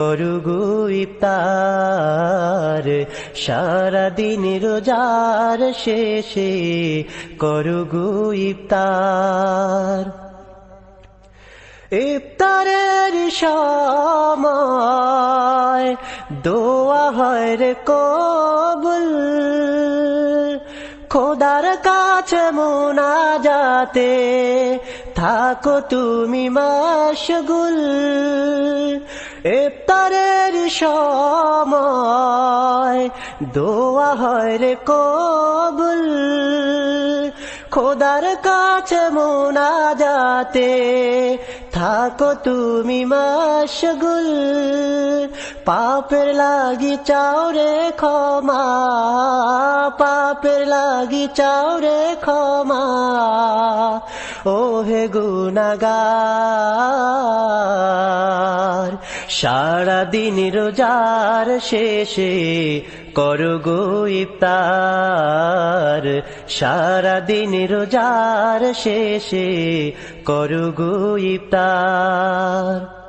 করুগো ইফতার সারাদিন রোজার শেষে করুগো ইফতার। ইফতারের সময় দোয়া হয় রে কবুল, খোদার কাছে মুনাজাতে থাকো তুমি মাশগুল। ইফতারের সময় দোয়া হয় রে কবুল, খোদার কাছে মুনাজাতে থাকো তুমি মাশগুল। পাপের লাগি চাও রে ক্ষমা, পাপের লাগি চাও রে ক্ষমা, ও হে গুনাহগার। সারাদিন রোজার শেষে করুগো ইফতার, সারাদিন রোজার শেষে করুগো ইফতার।